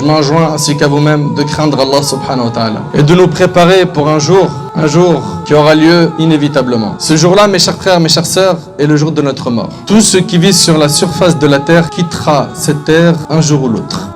je m'enjoins ainsi qu'à vous-même de craindre Allah subhanahu wa ta'ala et de nous préparer pour un jour qui aura lieu inévitablement. Ce jour-là, mes chers frères, mes chères sœurs, est le jour de notre mort. Tout ce qui vit sur la surface de la terre quittera cette terre un jour ou l'autre.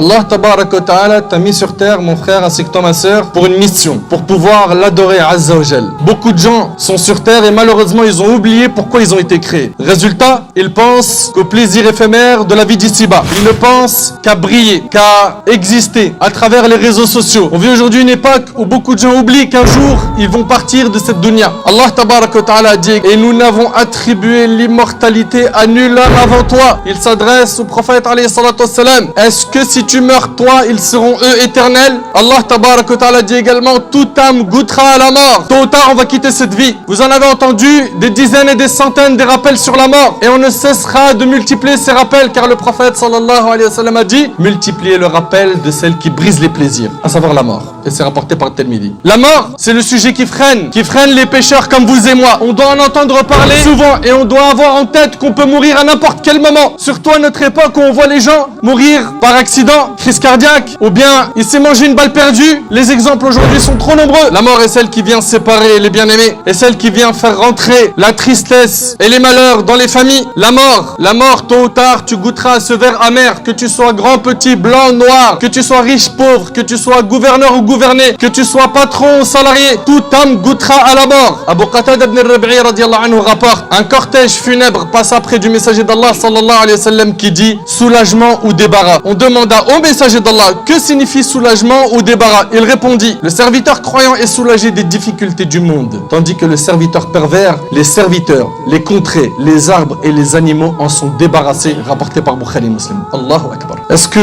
Allah tabaraka wa ta'ala t'a mis sur terre, mon frère ainsi que toi ma sœur, pour une mission, pour pouvoir l'adorer Azza wa Jal. Beaucoup de gens sont sur terre et malheureusement ils ont oublié pourquoi ils ont été créés. Résultat, ils pensent qu'au plaisir éphémère de la vie d'ici-bas. Ils ne pensent qu'à briller, qu'à exister à travers les réseaux sociaux. On vit aujourd'hui une époque où beaucoup de gens oublient qu'un jour ils vont partir de cette dunya. Allah tabaraka wa ta'ala a dit: et nous n'avons attribué l'immortalité à nul homme avant toi. Il s'adresse au prophète alayhi salatu wassalam: est-ce que si tu meurs toi, ils seront eux éternels? Allah tabaraka wa ta'ala dit également: toute âme goûtera à la mort. Tôt ou tard on va quitter cette vie. Vous en avez entendu des dizaines et des centaines des rappels sur la mort, et on ne cessera de multiplier ces rappels, car le prophète sallallahu alayhi wa sallam a dit: multipliez le rappel de celle qui brise les plaisirs, à savoir la mort. Et c'est rapporté par Tirmidhi. La mort, c'est le sujet qui freine les pécheurs comme vous et moi. On doit en entendre parler souvent et on doit avoir en tête qu'on peut mourir à n'importe quel moment. Surtout à notre époque où on voit les gens mourir par accident, crise cardiaque, ou bien il s'est mangé une balle perdue. Les exemples aujourd'hui sont trop nombreux. La mort est celle qui vient séparer les bien-aimés, et celle qui vient faire rentrer la tristesse et les malheurs dans les familles. La mort, tôt ou tard, tu goûteras à ce verre amer, que tu sois grand, petit, blanc, noir, que tu sois riche, pauvre, que tu sois gouverneur ou gouverné, que tu sois patron ou salarié, toute âme goûtera à la mort. Abu Qatada ibn al-Rabi'i radiyallahu anhu rapporte: un cortège funèbre passa près du messager d'Allah sallallahu alayhi wa sallam qui dit: soulagement ou débarras. On demanda au messager d'Allah: que signifie soulagement ou débarras? Il répondit: le serviteur croyant est soulagé des difficultés du monde, tandis que le serviteur pervers, les serviteurs, les contrées, les arbres et les animaux en sont débarrassés. Rapporté par Bukhari Muslim. Allahu Akbar. Est-ce que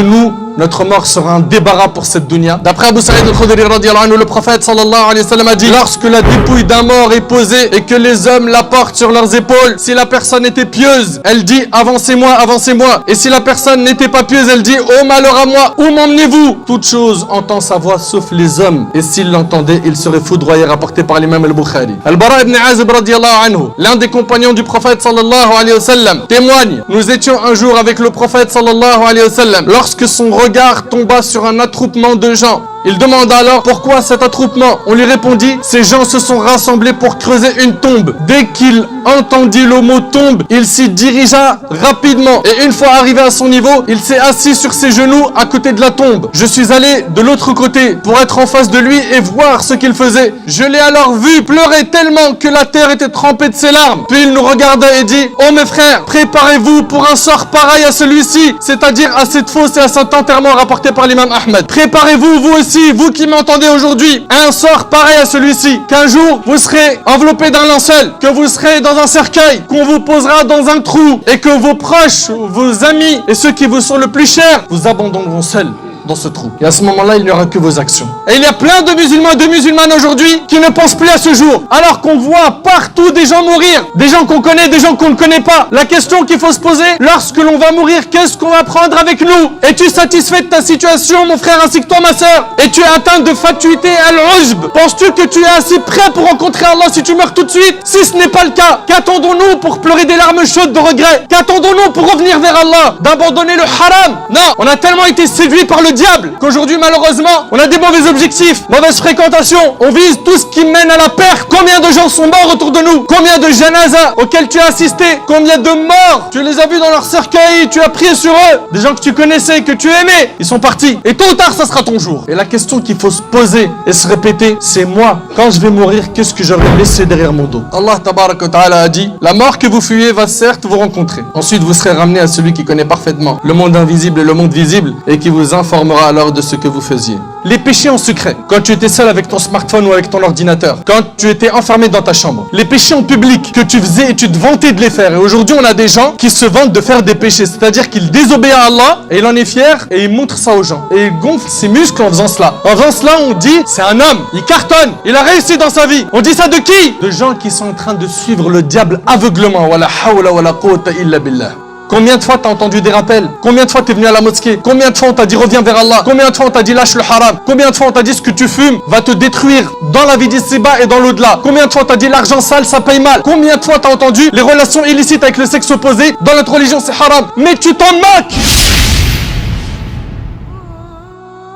notre mort sera un débarras pour cette dunya? D'après Abu Sa'id al-Khudri radiyallahu anhu, le prophète sallallahu alayhi wa sallam a dit: lorsque la dépouille d'un mort est posée et que les hommes la portent sur leurs épaules, si la personne était pieuse, elle dit: avancez-moi, avancez-moi. Et si la personne n'était pas pieuse, elle dit: oh malheur à moi, où m'emmenez-vous? Toute chose entend sa voix sauf les hommes, et s'ils l'entendaient, ils seraient foudroyés. Rapporté par l'imam al-Bukhari. Al-Bara ibn Azib radiyallahu anhu, l'un des compagnons du prophète sallallahu alayhi wa sallam, témoigne: nous étions un jour avec le prophète sallallahu alayhi wa sallam lorsque son regard tomba sur un attroupement de gens. Il demanda alors: pourquoi cet attroupement? On lui répondit: ces gens se sont rassemblés pour creuser une tombe. Dès qu'il entendit le mot tombe, il s'y dirigea rapidement, et une fois arrivé à son niveau, il s'est assis sur ses genoux à côté de la tombe. Je suis allé de l'autre côté pour être en face de lui et voir ce qu'il faisait. Je l'ai alors vu pleurer tellement que la terre était trempée de ses larmes. Puis il nous regarda et dit: oh mes frères, préparez-vous pour un sort pareil à celui-ci, c'est-à-dire à cette fosse et à cet enterrement. Rapporté par l'imam Ahmed. Préparez-vous, vous aussi, vous qui m'entendez aujourd'hui, un sort pareil à celui-ci, qu'un jour vous serez enveloppé d'un linceul, que vous serez dans un cercueil, qu'on vous posera dans un trou, et que vos proches, vos amis et ceux qui vous sont le plus chers vous abandonneront seuls dans ce trou. Et à ce moment-là, il n'y aura que vos actions. Et il y a plein de musulmans et de musulmanes aujourd'hui qui ne pensent plus à ce jour, alors qu'on voit partout des gens mourir, des gens qu'on connaît, des gens qu'on ne connaît pas. La question qu'il faut se poser: lorsque l'on va mourir, qu'est-ce qu'on va prendre avec nous? Es-tu satisfait de ta situation, mon frère, ainsi que toi, ma sœur? Es-tu atteint de fatuité al-ujb? Penses-tu que tu es assez prêt pour rencontrer Allah si tu meurs tout de suite? Si ce n'est pas le cas, qu'attendons-nous pour pleurer des larmes chaudes de regret? Qu'attendons-nous pour revenir vers Allah? D'abandonner le haram? Non, on a tellement été séduit par le diable qu'aujourd'hui, malheureusement, on a des mauvais objectifs, mauvaise fréquentation, on vise tout ce qui mène à la perte. Combien de gens sont morts autour de nous? Combien de janazas auxquels tu as assisté? Combien de morts tu les as vus dans leur cercueil? Tu as prié sur eux, des gens que tu connaissais, que tu aimais, ils sont partis, et tôt ou tard ça sera ton jour. Et la question qu'il faut se poser et se répéter, c'est: moi, quand je vais mourir, qu'est-ce que j'aurais laissé derrière mon dos? Allah tabaraka wa ta'ala a dit: la mort que vous fuyez va certes vous rencontrer, ensuite vous serez ramené à celui qui connaît parfaitement le monde invisible et le monde visible, et qui vous informera alors de ce que vous faisiez. Les péchés en secret, quand tu étais seul avec ton smartphone ou avec ton ordinateur, quand tu étais enfermé dans ta chambre. Les péchés en public, que tu faisais et tu te vantais de les faire. Et aujourd'hui, on a des gens qui se vantent de faire des péchés, c'est-à-dire qu'ils désobéissent à Allah, et il en est fier, et il montre ça aux gens. Et il gonfle ses muscles en faisant cela. En faisant cela, on dit: c'est un homme, il cartonne, il a réussi dans sa vie. On dit ça de qui? De gens qui sont en train de suivre le diable aveuglement. Wala hawla wala quwwata illa billah. Combien de fois t'as entendu des rappels? Combien de fois t'es venu à la mosquée? Combien de fois on t'a dit reviens vers Allah? Combien de fois on t'a dit lâche le haram? Combien de fois on t'a dit ce que tu fumes va te détruire dans la vie d'ici-bas et dans l'au-delà? Combien de fois on t'a dit l'argent sale ça paye mal? Combien de fois t'as entendu les relations illicites avec le sexe opposé dans notre religion c'est haram? Mais tu t'en moques!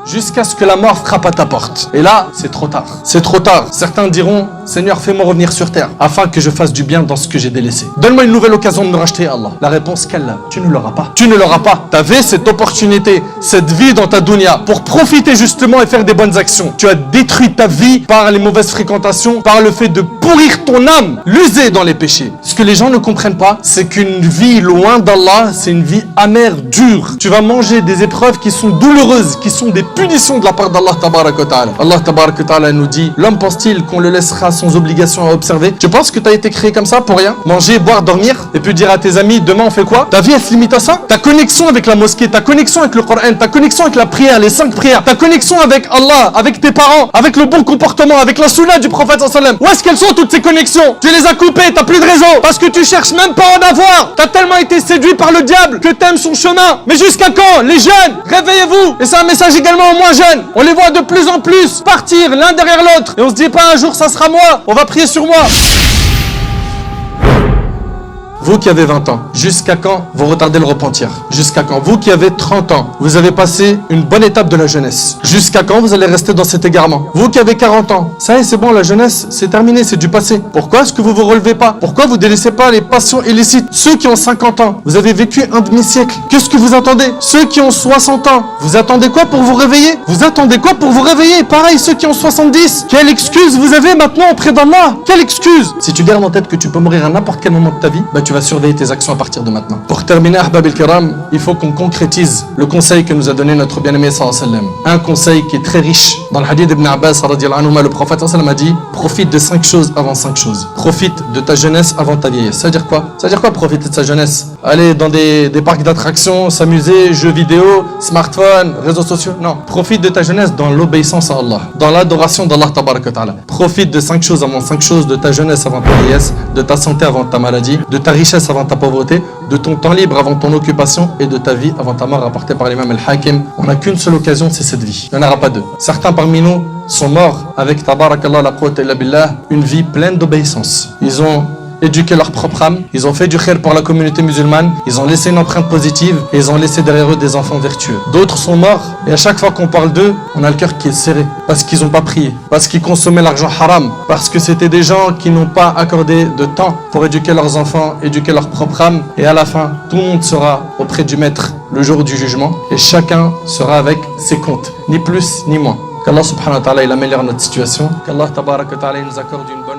Jusqu'à ce que la mort frappe à ta porte. Et là, c'est trop tard. C'est trop tard. Certains diront, Seigneur, fais-moi revenir sur terre, afin que je fasse du bien dans ce que j'ai délaissé. Donne-moi une nouvelle occasion de me racheter, Allah. La réponse, qu'Allah, tu ne l'auras pas. Tu ne l'auras pas. Tu avais cette opportunité, cette vie dans ta dunya, pour profiter justement et faire des bonnes actions. Tu as détruit ta vie par les mauvaises fréquentations, par le fait de pourrir ton âme, l'user dans les péchés. Ce que les gens ne comprennent pas, c'est qu'une vie loin d'Allah, c'est une vie amère, dure. Tu vas manger des épreuves qui sont douloureuses, qui sont des punition de la part d'Allah tabarak wa ta'ala. Allah tabarak wa ta'ala nous dit, l'homme pense-t-il qu'on le laissera sans obligation à observer? Tu penses que tu as été créé comme ça pour rien? Manger, boire, dormir et puis dire à tes amis demain on fait quoi? Ta vie elle se limite à ça? Ta connexion avec la mosquée, ta connexion avec le Coran, ta connexion avec la prière, les 5 prières, ta connexion avec Allah, avec tes parents, avec le bon comportement, avec la sunna du prophète sallallahu alayhi wa sallam. Où est-ce qu'elles sont toutes ces connexions? Tu les as coupées, t'as plus de réseau parce que tu cherches même pas à en avoir. T'as tellement été séduit par le diable que t'aimes son chemin. Mais jusqu'à quand? Les jeunes, réveillez-vous. Et c'est un message également aux moins jeunes. On les voit de plus en plus partir l'un derrière l'autre. Et on se dit pas un jour ça sera moi. On va prier sur moi. Vous qui avez 20 ans, jusqu'à quand vous retardez le repentir? Jusqu'à quand? Vous qui avez 30 ans, vous avez passé une bonne étape de la jeunesse. Jusqu'à quand vous allez rester dans cet égarement? Vous qui avez 40 ans, ça y est, c'est bon, la jeunesse, c'est terminé, c'est du passé. Pourquoi est-ce que vous vous relevez pas? Pourquoi vous délaissez pas les passions illicites? Ceux qui ont 50 ans, vous avez vécu un demi-siècle. Qu'est-ce que vous attendez? Ceux qui ont 60 ans, vous attendez quoi pour vous réveiller? Vous attendez quoi pour vous réveiller? Pareil, ceux qui ont 70, quelle excuse vous avez maintenant auprès d'Allah? Quelle excuse? Si tu gardes en tête que tu peux mourir à n'importe quel moment de ta vie, tu vas surveiller tes actions à partir de maintenant. Pour terminer, Ahbab el-Kiram, il faut qu'on concrétise le conseil que nous a donné notre bien-aimé sallallahu alayhi wa sallam. Un conseil qui est très riche. Dans le hadith d'Ibn Abbas, radiyallahu anhu, le prophète sallallahu alayhi wa sallam a dit, profite de 5 choses avant 5 choses. Profite de ta jeunesse avant ta vieillesse. Ça veut dire quoi? Ça veut dire quoi profiter de sa jeunesse? Aller dans des parcs d'attractions, s'amuser, jeux vidéo, smartphone, réseaux sociaux? Non. Profite de ta jeunesse dans l'obéissance à Allah, dans l'adoration d'Allah tabarak wa ta'ala. Profite de 5 choses avant 5 choses, de ta jeunesse avant ta vieillesse, de ta santé avant ta maladie, de ta richesse avant ta pauvreté, de ton temps libre avant ton occupation et de ta vie avant ta mort, rapporté par l'imam al-Hakim. On n'a qu'une seule occasion, c'est cette vie. Il n'y en aura pas deux. Certains parmi nous sont morts avec tabarakallah la quwwata illa billah, une vie pleine d'obéissance. Ils ont éduqué leur propre âme, ils ont fait du khair pour la communauté musulmane, ils ont laissé une empreinte positive et ils ont laissé derrière eux des enfants vertueux. D'autres sont morts et à chaque fois qu'on parle d'eux, on a le cœur qui est serré parce qu'ils n'ont pas prié, parce qu'ils consommaient l'argent haram, parce que c'était des gens qui n'ont pas accordé de temps pour éduquer leurs enfants, éduquer leur propre âme, et à la fin, tout le monde sera auprès du maître le jour du jugement et chacun sera avec ses comptes, ni plus ni moins. Qu'Allah subhanahu wa ta'ala il améliore notre situation, qu'Allah tabarak wa ta'ala nous accorde une bonne